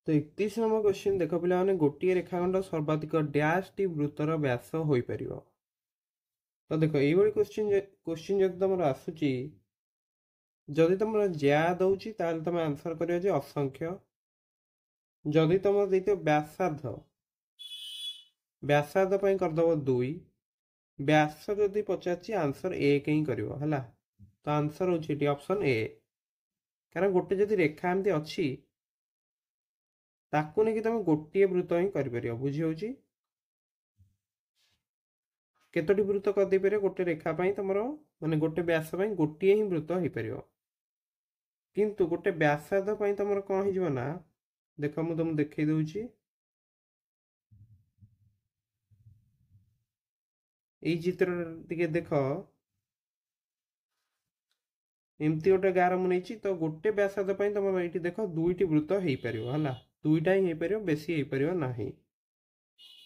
तो 31 number question देख पे गोटे रेखाखंड सर्वाधिक डैश टी वृत्तर व्यास हो पार। तो देख ये क्वेश्चन जब तुम आसूची जदि तुम ज्या दौची तुम आंसर कर असंख्य। जदि तुम देखो व्यासार्ध व्यासार्ध करदेव 2 व्यास जदि पचार आंसर 1 ही कर तो आंसर हूँ ऑप्शन ए। कारण गोटे जदि रेखा एमती अच्छी ताकू नहीं तुम गोटे वृत्त ही कर बुझी हो केतोटी वृत्त करदे पारे गोटे रेखा तुम माने गोटे व्यास गोटे ही वृत्त हो पार। किंतु गोटे व्यासार्ध तुम कौन हो ना देख मु तुम देखे दूची ये चित्र टिके देख एमती गोटे गार मुझे तो गोटे व्यासार्ध तुम ये देख दुईटी वृत्त हो पार है दुईटा ही हो पार बेसी हो पार ना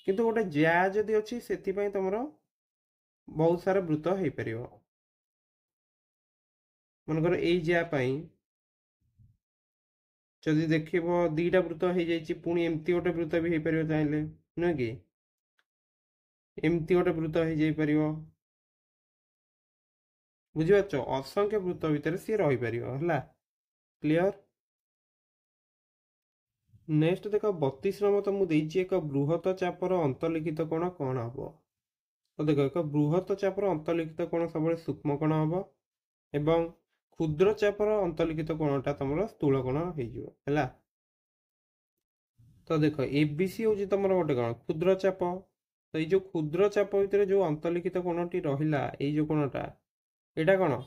किंतु गोटे ज्या जदि अच्छी से तुम बहुत सारा वृत्त हो पार। मनकर यही ज्यापाई जदि देख दीटा वृत्त हो जाए पुणी एमती गोटे वृत्त भी हो पार चाहिए नुह कि एमती गोटे वृत्त हो जापर बुझीपार असंख्य वृत्त भितर सी रहीपर है क्लीयर। नेक्स्ट देख 32 नंबर तो मुझे एक बृहत चापर अंतर्लिखित कोण कौन हम। तो देख एक बृहत चापर अंतर्लिखित कोण सब सूक्ष्म कोण हम एवं क्षुद्र चापर अंतर्लिखित कोणटा तुम स्थूल कोण हो। तो देख एबीसी हूँ तुम गोटे कौन क्षुद्र चाप। तो ये जो क्षुद्र चाप भितर जो अंतर्लिखित कोणटी रहा ये कोणटा यहाँ कौन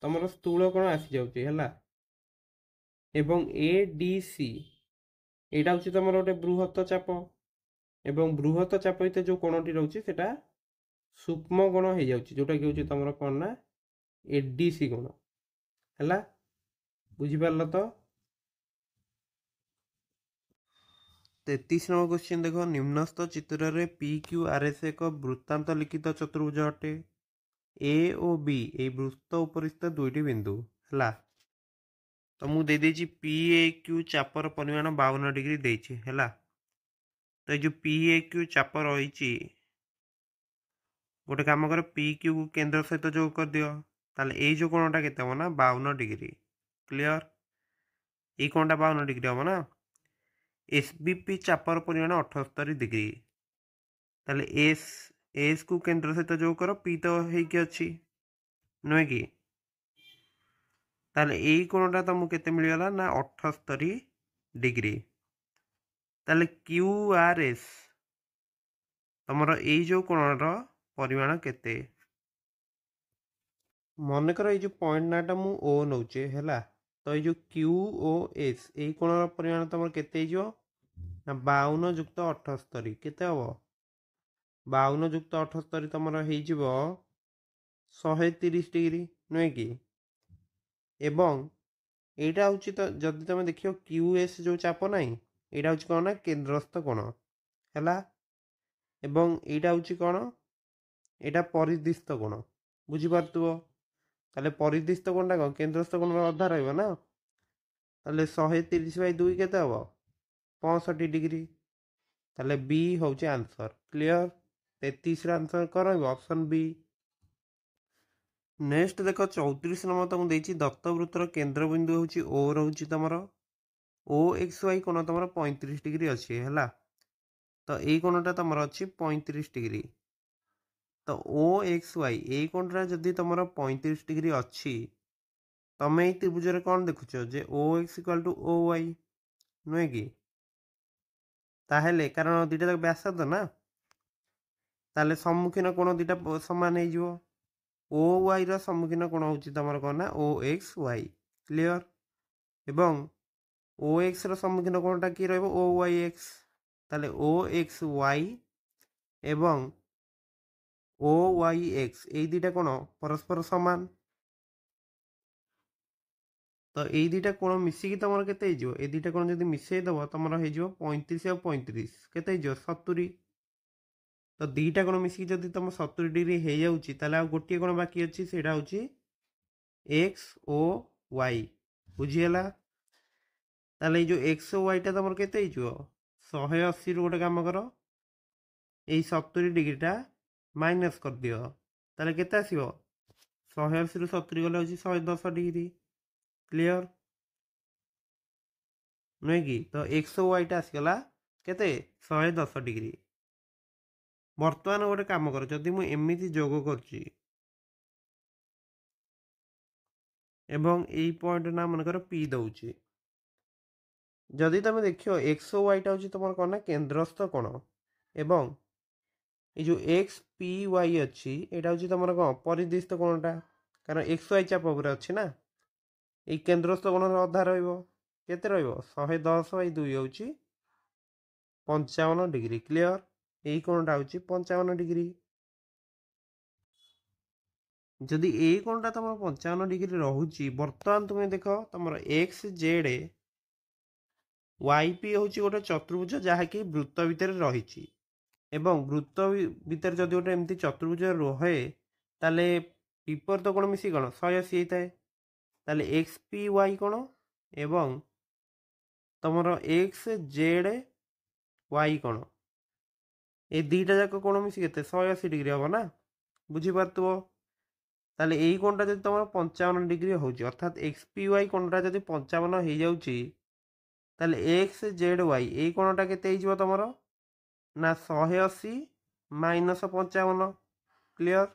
तुम स्थूल कोण आसी जाऊँगी एवं ए डी सी यहाँ हूँ तुम गोटे बृहत चाप एवं बृहत चाप भितर जो कोणटी रोचे से सूक्ष्म कोण हो जाऊँगी जोटा कि हूँ तुम कौन ना एडीसी कोण है बुझीपार। तो 33 नंबर क्वेश्चन देख निम्नस्थ चित्र रे पी क्यू आर एस एक वृत्तांत लिखित चतुर्भुज अटे ए और बी ए वृत्त उपरिस्थ दुईटी बिंदु है। तो मुझे देदेची पी ए क्यू चापर परिमाण 52 डिग्री देछि है। तो ये पी ए क्यू चाप रही गोटे काम कर पी क्यू को केंद्र सहित जो कर दियो ताले ये जो कोणटा केते हम ना 52 डिग्री क्लियर। ये कोणटा 52 डिग्री हम ना एसबीपी चापर परिमाण 78 डिग्री ताले एस एस को केंद्र सहित जो कर पी तो होइकी अच्छी नुहे कि ताले यही कोणटा तुमको केते मिलगला ना 78 डिग्री। ताले क्यू आर एस तुमर यही जो कोणर परिमाण केते मन कर ये पॉइंट नाटा मु ओ नौचे है। तो ये क्यू ओ एस यही कोणर परिमाण तुम केते ना 52 जुक्त 78 केते हम 52 जुक्त 78 तुम हो 130 डिग्री नुहे कि एवं यहाँ हूँ तो जदि तुम देख क्यू एस जो चाप ना यहाँ हूँ कौन ना केन्द्रस्थ कोण है एवं यहाँ हूँ कौन यहाँ परिदिस्त कोण बुझीपार ताले परिदिस्त कोणटा कौन केन्द्रस्थ कोण अधा रहा ना ताले 130/2 केते हम 65 डिग्री ताले बी हूँ आंसर क्लियर। 33 आंसर कौन ऑप्शन बी। नेक्स्ट देख 34 नंबर तुमको देती दत्तवृत्तर केन्द्र बिंदु हूँ ओ रोचे तुम ओ एक्स वाई कोण तुम 35 डिग्री अच्छी है। तो ये कोणटा तुम अच्छी 35 डिग्री। तो ओ एक्स वाई ये कोणटा जदि तुम 35 डिग्री अच्छी तुम ये त्रिभुज कौन देखुच जे O x equal to O Y नुहे कि ताहले कारण दुईटा व्यासार्ध ना ताले सम्मुखीन कोण दुईटा सामान हो ओ वाई सम्मुखीन कोण हूँ तुम कौन ना ओ एक्स वाई क्लियर एवं ओ एक्स सम्मुखीन कोणटा कि ओ वाई एक्स ताले ओ एक्स वाई एवं ओ वाई एक्स ये दुईटा कोण परस्पर सामान। तो ये दुईटा कोण मिसिकी तुम के ये दुईटा कोण जब मिसेदब तुम हो 35 और 35 के 70। तो दुईटा कोण मिसिकी जब तुम 70 डिग्री हो जाऊँगी गोटे कोण बाकी अच्छी से हूँ एक्स ओ वाई बुझीगला। ताले जो एक्स वाईटा तुम के 180 रु गोटे कम कर यही 70 डिग्रीटा माइनस कर दियो ताले केते आसीबो 180 रु 70 गले होची 110 डिग्री क्लियर नुहे कि तो एक्स वाईटा आसीगला केते 110 डिग्री बर्तमान गोटे कम कर जदि मु एमिति जोग करची एवं यही पॉइंट ना मनकर पी दउची जदि तुम देखियो एक्स वाईटा होची तुम कौन ना केंद्रस्थ कोण एवं ये जो एक्स पी वाई अच्छी यहाँ हूँ तुम कौन परिदिष्ट कोणटा कारण एक्स वाई चाप उपर अच्छी ना ये केंद्रस्थ कोण अधा रहित 110/2 हूँ 55 डिग्री क्लियर यही कोणटा हूँ 55 डिग्री जदि यही कोणटा तुम 55 डिग्री रोचे बर्तमान तुम्हें देख तुम एक्स जेड वाई पी हूँ गोटे चतुर्भुज जहाँकि वृत्त भितर रही एवं वृत्त भितर जदि गोटे एमती चतुर्भुज रहे ताले विपरीत कोण मिसी कौन 180 होता है ताले एक्स पी वाई कोण एवं तुमर एक्स जेड वाई कोण ये दुईटा जाक कोण मिसी के 180 डिग्री हम ना बुझीपार ताले यही कोणटा जब तुम 55 डिग्री हो अर्थात एक्स पी वाई कोणटा जब 55 हो जाऊँगी ताले एक्स जेड वाई यही कोणटा के तुम ना 180 माइनस 55 क्लियर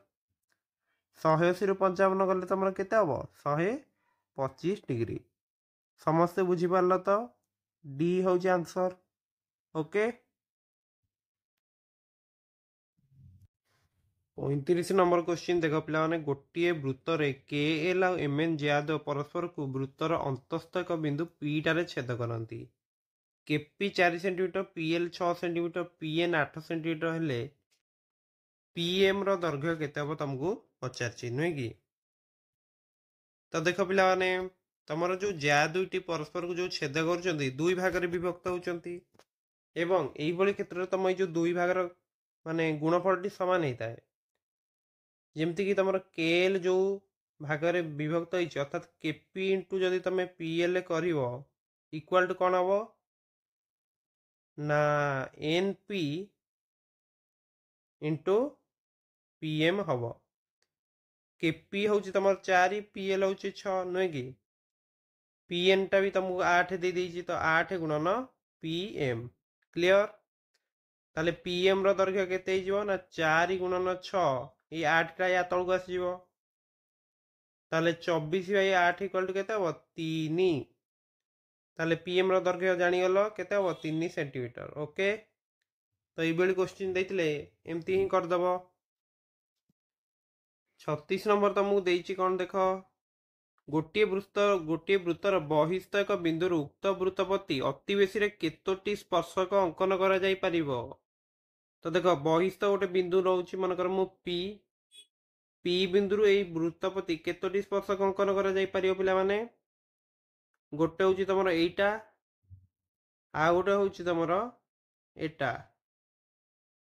180 रु 55 गले तुम के 125 डिग्री समस्ते बुझीपार तो डी हूँ आंसर ओके 35 नंबर क्वेश्चन देख पे गोटे वृत्तर के एल आ एम एन ज्याद परस्पर को वृत्तर अंतस्थ एक बिंदु पीटार छेद करती KP 4 centimetre PL 6 centimetre PN 8 centimetre हेले पीएम रो दैर्घ्य केते हम तुमको पचार नुहे कि तो देख पे तुम जो ज्या दुईटी परस्पर को जो छेद कर दुई भाग में विभक्त होती एवं यही क्षेत्र में तुम जो दुई भागर माने गुणफलटी सामान होता है जमती कि तुम केएल जो भाग में विभक्त हो अर्थात केपी इंटू जदि तुम पीएल कर इक्वाल टू कौन हम ना एन पी इंटू पीएम हम केपी हूँ तुम 4 पीएल हूँ 6 नुहे कि पीएन टा भी तुमको 8 दे देजी तो 8 गुणन पीएम क्लियर ताले पीएम रो दैर्घ्य केते हो ना 4 गुणन 6 ये 8 टा या तलक आसीबो ताले 24/8 इक्वल टू केते हो 3 ताले पीएम रो दैर्घ्य जानी गलो केते हो 3 सेंटीमीटर ओके तो ये बेली क्वेश्चन देइतले एमती ही कर दबो 36 नंबर तुमको देइची कोन देखो गोटे वृत्तर बहिस्थ एक बिंदु उक्त वृत्तपति अति बेसी रे केतोटी स्पर्शक अंकन करा जाई परिबो तो देख बहिस्थ गोटे बिंदु रोचे मनकर मु पी पी बिंदु यही वृत्तपति केतोटी स्पर्शक अंकन करा जाई परिबो पिला माने गोटे हूँ तुम एटा आ गोटे हूँ तुम एटा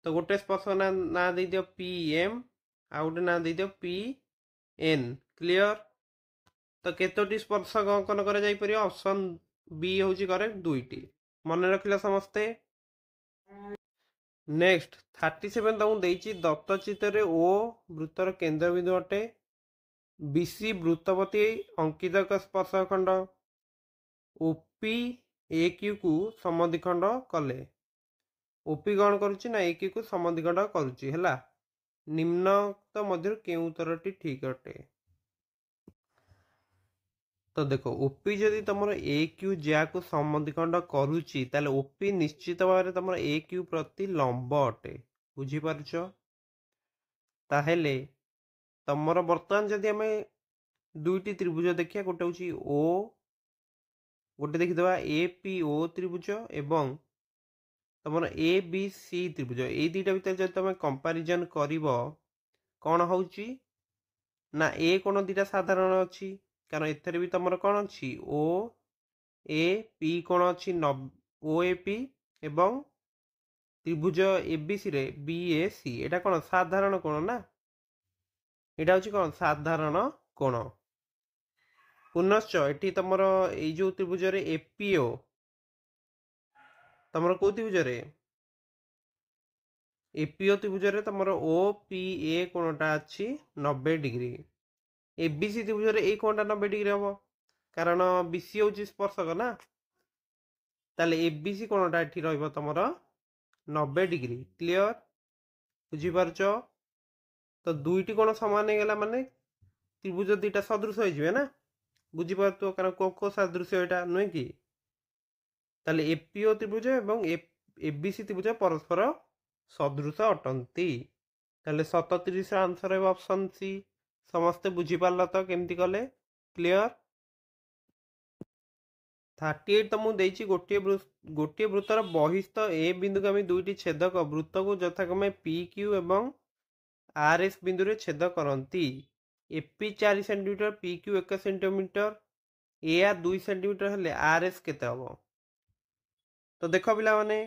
तो गोटे स्पर्शक ना दे दियो पी एम आ गोटे ना दे दियो पी एन क्लियर तो केतोटी स्पर्शक अंकन करा जाई परिबो ऑप्शन बी हूँ करेक्ट दुईटी मन रखिला समस्ते नेक्स्ट 37 तुमको देइची दत्तचित्र ओ वृत्तर केंद्र बिंदु अटे बीसी वृत्तपति अंकित एक स्पर्शखंड ओपी ए क्यू को समद्विखंड कले ओपी कौन करुच्ची ना ए क्यू को समद्विखंड करुच्ची हैला निम्नोक्त मध्य केउ उत्तरटी ठीक अटे तो देखो ओपी जदि तुम ए क्यू ज्या को समद्विखंड करुच्ची ताले ओपी निश्चित भाव में तुम ए क्यू प्रति लंब अटे बुझीपारुछ ताहेले तुमर बर्तमान जदि आम दुईटी त्रिभुज देखिया गोटे हूँ ओ गोटे देखीदे ए पी ओ त्रिभुज एवं तुम ए बी सी त्रिभुज ये दुईटा भितर जब तुम कंपारिजन कर कौन हो ना ए कोण दुईटा साधारण अच्छी कारण एथेर भी तुम कौन अच्छी ओ ए पी कोण अच्छी ओ ए पी एवं त्रिभुज ए बी सी रे बी ए सी एटा कौन साधारण कोण ना यहाँ हूँ कौन साधारण कोण पुनश्च एटी तुम यो त्रिभुज एपीओ तुम कौ त्रिभुज एपीओ त्रिभुज तुम ओ पी ए कोणटा अच्छी 90 डिग्री एबीसी त्रिभुज ए कोणटा 90 डिग्री हम कारण बीसी हूँ स्पर्शक ना ताले एबीसी कोणटा एठी रहइबो तुम 90 डिग्री क्लियर बुझीपारच तो दुईटी कोण समान हो गला माने त्रिभुज दुईटा सदृश हो ना बुझीपार कारण को सदृश यहाँ नुहे कि ताले एपीओ त्रिभुज एवं एबीसी त्रिभुज परस्पर सदृश अटंती ताले 37 आंसर है ऑप्शन सी समस्ते बुझीपार तो केमती कले क्लियर 38 तो मुझे गोटे वृत्तर बहिस्थ ए बिंदु को आम दुईटी छेदक वृत्त को यथाक्रमे पी क्यू एवं आर एस बिंदु रे छेद करती AP 4 centimetre P Q 1 centimetre A R 2 centimetre हेले आर एस केते हम तो देख पिला माने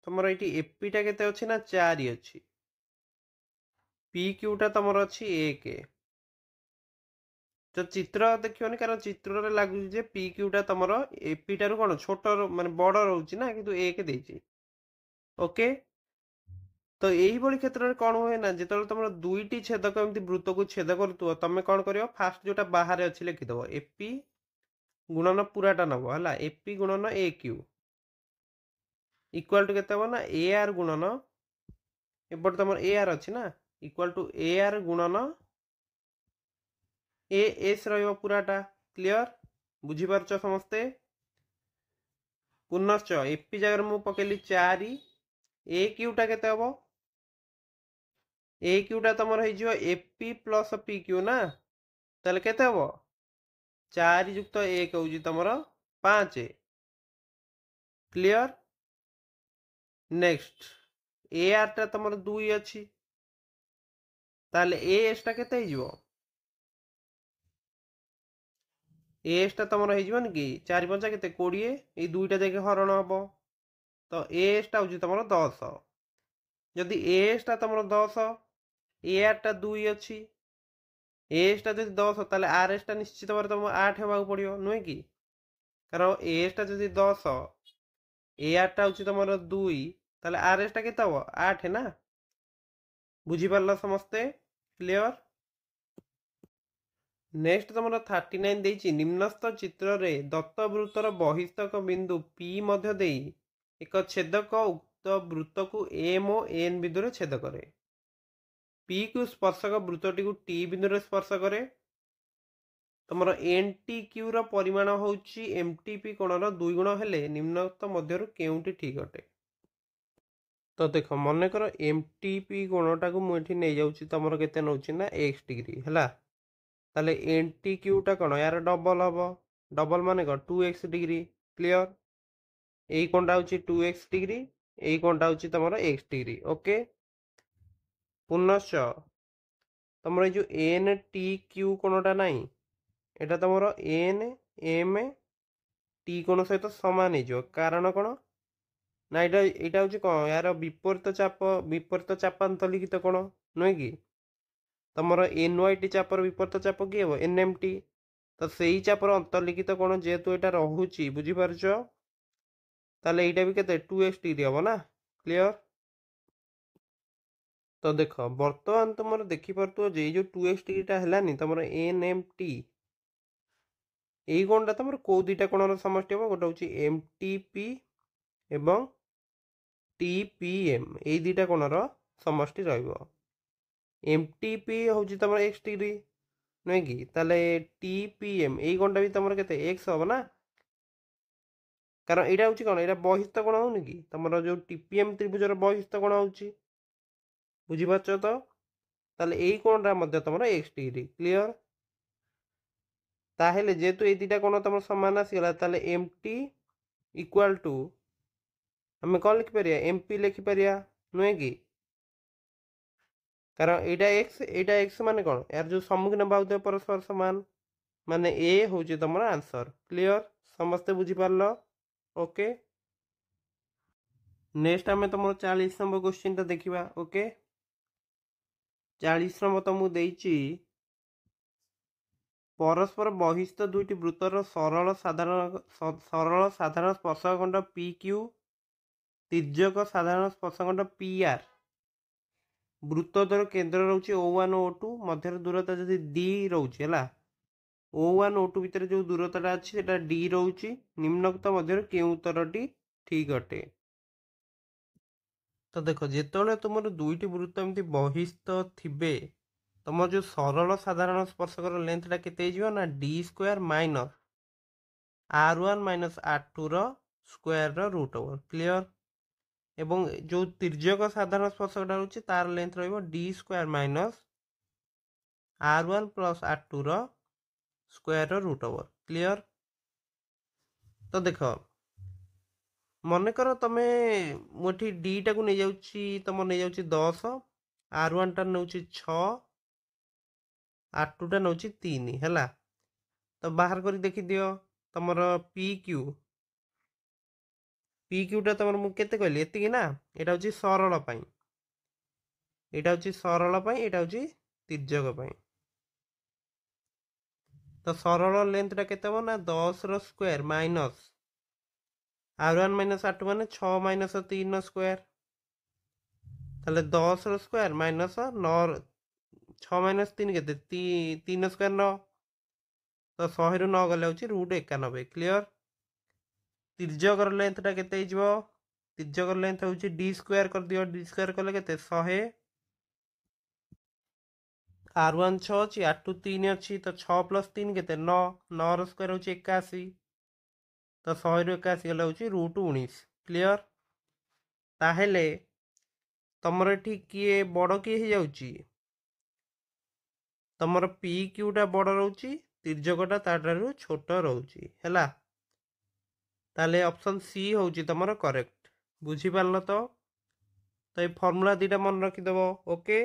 तुमर ये एपीटा केते अच्छी ना 4 अच्छी पी क्यूटा तुमर अच्छी 1 तो चित्र देखियोनी कारण चित्र रे लागु जे पी क्यूटा तुमर एपीटा कौन छोट माने बड़ रोची ना किंतु 1 देची ओके तो यही क्षेत्र में कौन हुए ना जो तुम दुईटी छेदक एमती वृत्त को छेद कर तुम कौन कर फास्ट जोटा बाहर अच्छी लिखिदेव एपी गुणन पूराटा नब है एपी गुणन ए क्यू इक्वाल टू के ना ए आर गुणन एपट तुम ए आर अच्छी ना इक्वाल टू ए आर गुणन ए एस रूराटा क्लियर बुझीपार समस्ते पुनश्च एपी जगह मुझे पकेली 4 ए क्यूटा के ए क्यूटा तुम एपी प्लस पी क्यू ना ताले केते हबो 4 युक्त 1 होउजी तुमर 5 क्लियर नेक्स्ट ए आर टा तुमर 2 अछि ताले ए एस टा केते हिजो ए एस टा तुमर हिजबन कि 4 5 केते 20 ए दुईटा जगह हरण हबो तो ए एस टा होउजी तुमर 10 जदि ए एस टा तुमर 10 ए आर टा 2 अच्छी एस टा जब 10 ताले आर एस टा निश्चित भाव तुम 8 होगा पड़ो नुहे कि कारण एस टा जब 10 ए आर टा हूँ तुम 2 ताले आर एस टा के 8 ना बुझीपार समस्ते क्लियर नेक्स्ट तुम 39 देछि निम्नस्थ चित्र रे दत्त वृत्तर बहिस्थक बिंदु पी मध्य देई एक छेदक उक्त वृत्त को एम और एन बिंदु रे छेद करे पी को स्पर्शक वृत्तटी को टी बिंदु स्पर्श करे तुम एन टी क्यू परिमाण हूँ एम टी पी कोणर 2 गुण हेले निम्नोक्त मध्य केउटी ठीक अटे तो देख मन कर एम टी पी कोणटा को मुझे नहीं जाऊँगी तुम के ना एक्स डिग्री है ताले एन टी क्यूटा कौन यार डबल हम डबल मान कौन 2x डिग्री क्लियर यही कोणटा हूँ 2x डिग्री यही कोणटा हूँ तुम एक्स डिग्री ओके पुनश्च तुम जो एन टी क्यू कोणटा नाई एटा तुम एन एम टी कोण सहित सामान हो कारण कौन ना यहाँ हूँ कौन यार विपरीत चापांतलिखित कौन नुहे कि तुम एन वाई टी चापर विपरीत चाप किए हम एन एम टी तो सही चापर अंतर्लिखित कौन जेहेतु यहाँ रोचे बुझीपार ताले यहाँ भी के 2x डिग्री हम ना क्लियर तो देख बर्तमान तुम देखिपु जे जो 2x डिग्रीटा है तुम एन एम टी यही कोणटा तुम कौ दुईटा कोणर समष्टि हम गोटे हूँ एम टी पी एवं टी पी एम यही दुईटा कोणर समष्टि एम टी पी हूँ तुम एक्स डिग्री नुहे कि ताले टी पी एम यही कोणटा भी तुम के एक्स हम ना कारण यहाँ हूँ कौन यहाँ बहिस्थ कोण होनी कि तुम जो टीपीएम त्रिभुजर बहिस्थ कोण हूँ बुझीपार तो ताले यही कोणटा तुम एक्स डिग्री क्लियर ताहेले जेहेतु ये दुईटा कोण तुम सामान आसीगला ताले एम टी इक्वाल टू आम कौन लिखिपर एम पी लिखिपर नुहे कि कारण यहाँ एक्स मान कौन यार जो सम्मुखीन बाहुदेव परस्पर सामान माने ए हूँ तुम आंसर क्लियर समस्ते बुझीपार ओके नेक्स्ट आम तुम 40 नंबर क्वेश्चन टा देखा ओके 40 नंबर तुमको देछि परस्पर बहिस्थ दुईटी वृत्तर सरल साधारण स्पर्शखंड पी क्यू तिर्यक साधारण स्पर्शखंड पी आर वृत्तधर केन्द्र रोचे O1 और O2 मध्य दूरता जदि D रोचे है O1 O2 भितर जो दूरता अच्छी सेटा D रोचे निम्नोक्त मध्य केउ उत्तरटी ठीक अटे। तो देख जिते तुम दुईटी वृत्त एमती बहिस्थ थिबे तुम जो सरल साधारण स्पर्शकर लेंथटा केते ना D square minus R1 minus R2 रो square rho root over clear एवं जो तिर्यक साधारण स्पर्शकटा रोचे तार लेंथ रहिबो D square minus R1 plus R2 रो square rho root over clear. तो देख मनकर तुम मुझे डी टा को नहीं जाऊँगी तुम नहीं जाऊँगी 10 R1 टा नौ 6 R2 टा नौ 3 है तो बाहर कर देखी दियो तुम पी क्यूटा तुम मुझे कहली एति ना यहाँ हूँ सरल यहाँ हूँ सरल यहाँ हूँ तिर्यक तो सरल लेंथटा केते ना 10 रो square minus R1 minus R2 माने 6 माइनस 3 स्क्वायर ताले 10 रो स्क्वायर माइनस 9 6 माइनस 3 केते 3 स्क्वायर 9 तो 100 रु 9 गले होची रूट 91 क्लियर। तिर्यक लेंथटा केते हिजबो तिर्यक लेंथ होची D स्क्वायर कर दियो D स्क्वायर कले केते 100 R1 6 अच्छी R2 3 अच्छी तो 6 प्लस 3 केते 9 9 रो स्क्वायर होची 81 तो 100 रु 81 गले होची रूट 19 क्लियर। ताहेले तमर एठी किए बड़ किए हो जाउची तमर पी क्यूटा बड़ रोची तिर्यकटा ताठारु छोट रोची हैला ताले ऑप्शन सी होची तमर करेक्ट बुझी पारलो तो ये फॉर्मूला दीटा मन रखी दबो ओके।